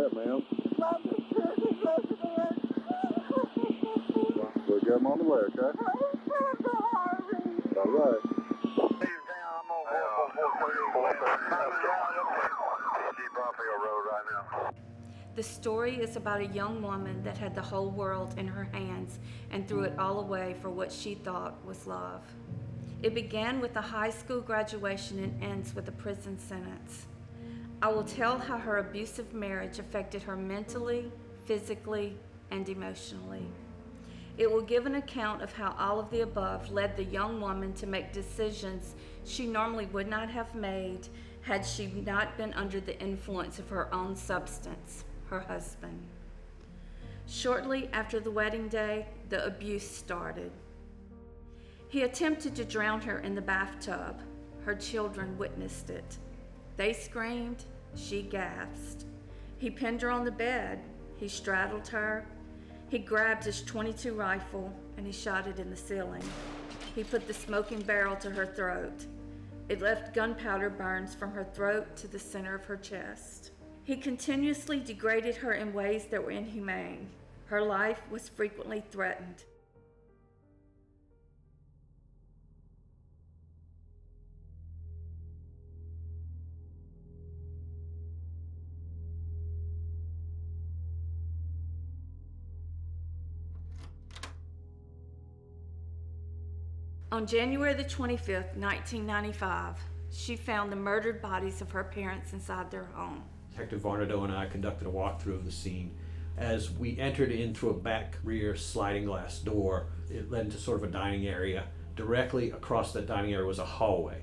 that, ma'am? We'll get him on the way, okay? All right. The story is about a young woman that had the whole world in her hands and threw it all away for what she thought was love. It began with a high school graduation and ends with a prison sentence. I will tell how her abusive marriage affected her mentally, physically, and emotionally. It will give an account of how all of the above led the young woman to make decisions she normally would not have made had she not been under the influence of her own substance, her husband. Shortly after the wedding day, the abuse started. He attempted to drown her in the bathtub. Her children witnessed it. They screamed, she gasped. He pinned her on the bed. He straddled her. He grabbed his .22 rifle and he shot it in the ceiling. He put the smoking barrel to her throat. It left gunpowder burns from her throat to the center of her chest. He continuously degraded her in ways that were inhumane. Her life was frequently threatened. On January the 25th, 1995, she found the murdered bodies of her parents inside their home. Detective Varnado and I conducted a walkthrough of the scene. As we entered in through a back rear sliding glass door, it led into sort of a dining area. Directly across that dining area was a hallway,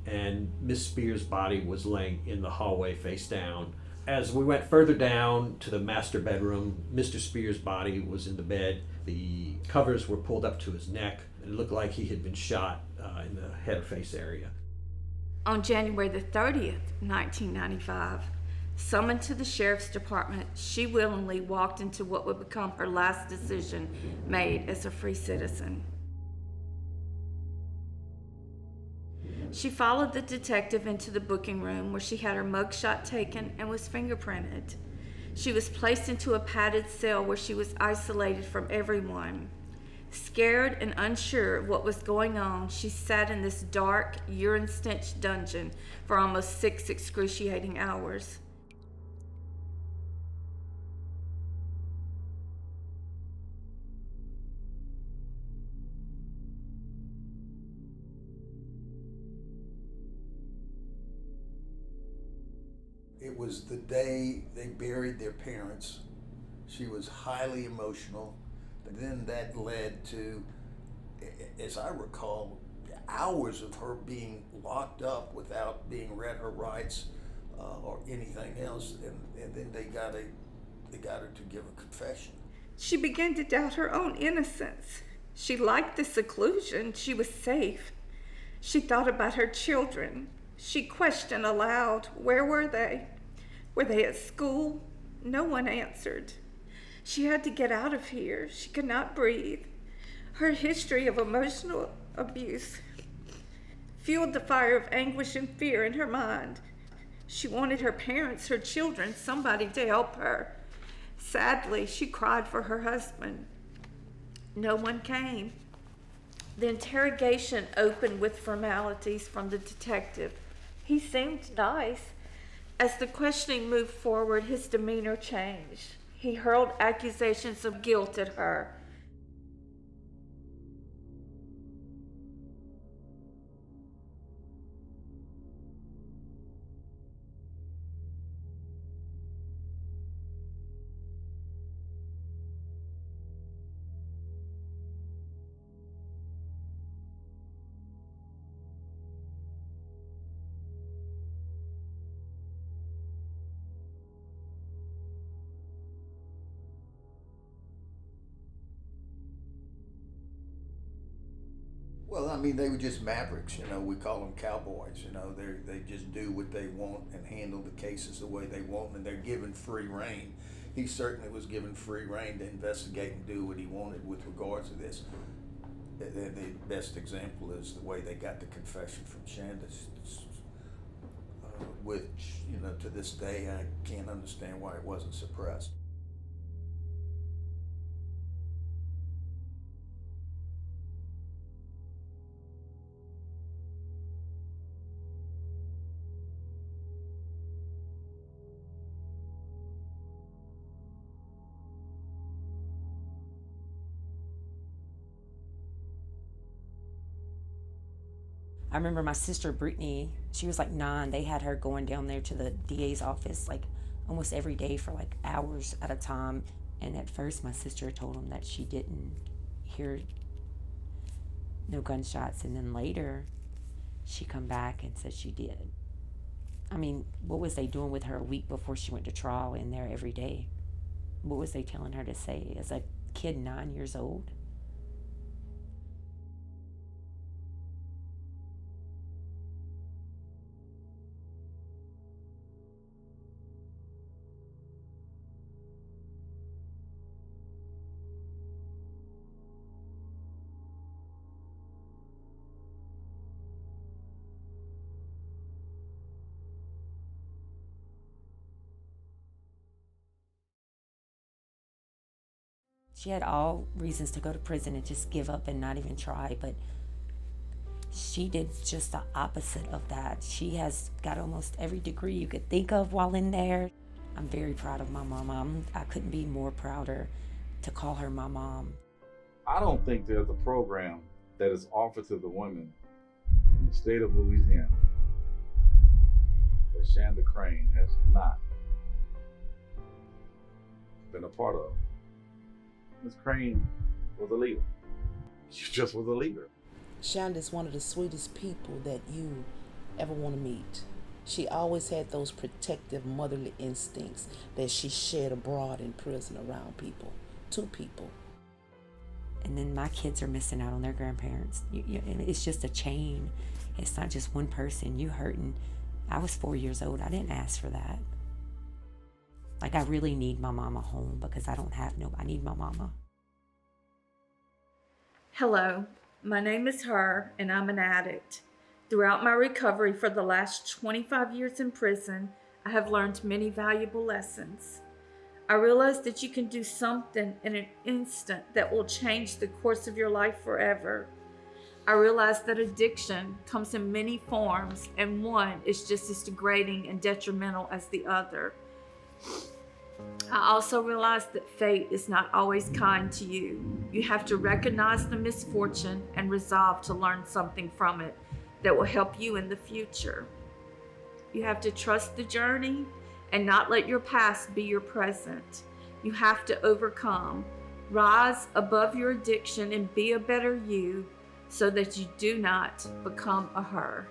and Miss Spears' body was laying in the hallway face down. As we went further down to the master bedroom, Mr. Spears' body was in the bed. The covers were pulled up to his neck. It looked like he had been shot in the head or face area. On January the 30th, 1995, summoned to the sheriff's department, she willingly walked into what would become her last decision made as a free citizen. She followed the detective into the booking room where she had her mugshot taken and was fingerprinted. She was placed into a padded cell where she was isolated from everyone. Scared and unsure of what was going on, she sat in this dark, urine-stench dungeon for almost 6 excruciating hours. It was the day they buried their parents. She was highly emotional. And then that led to, as I recall, hours of her being locked up without being read her rights or anything else. And then they got her to give a confession. She began to doubt her own innocence. She liked the seclusion. She was safe. She thought about her children. She questioned aloud, where were they? Were they at school? No one answered. She had to get out of here. She could not breathe. Her history of emotional abuse fueled the fire of anguish and fear in her mind. She wanted her parents, her children, somebody to help her. Sadly, she cried for her husband. No one came. The interrogation opened with formalities from the detective. He seemed nice. As the questioning moved forward, his demeanor changed. He hurled accusations of guilt at her. Well, I mean, they were just mavericks, we call them cowboys, they just do what they want and handle the cases the way they want, and they're given free rein. He certainly was given free rein to investigate and do what he wanted with regards to this. The best example is the way they got the confession from Shanda. which, to this day, I can't understand why it wasn't suppressed. I remember my sister Brittany, she was like 9. They had her going down there to the DA's office like almost every day for like hours at a time. And at first my sister told him that she didn't hear no gunshots. And then later she come back and said she did. I mean, what was they doing with her a week before she went to trial in there every day? What was they telling her to say as a kid 9 years old? She had all reasons to go to prison and just give up and not even try, but she did just the opposite of that. She has got almost every degree you could think of while in there. I'm very proud of my mom. I couldn't be more prouder to call her my mom. I don't think there's a program that is offered to the women in the state of Louisiana that Shanda Crain has not been a part of. Ms. Crain was a leader. She just was a leader. Shanda is one of the sweetest people that you ever want to meet. She always had those protective motherly instincts that she shed abroad in prison around people, to people. And then my kids are missing out on their grandparents. It's just a chain. It's not just one person. You hurting. I was 4 years old. I didn't ask for that. Like, I really need my mama home because I don't have no. I need my mama. Hello, my name is Her, and I'm an addict. Throughout my recovery for the last 25 years in prison, I have learned many valuable lessons. I realized that you can do something in an instant that will change the course of your life forever. I realized that addiction comes in many forms, and one is just as degrading and detrimental as the other. I also realized that fate is not always kind to you. You have to recognize the misfortune and resolve to learn something from it that will help you in the future. You have to trust the journey and not let your past be your present. You have to overcome, rise above your addiction and be a better you so that you do not become a her.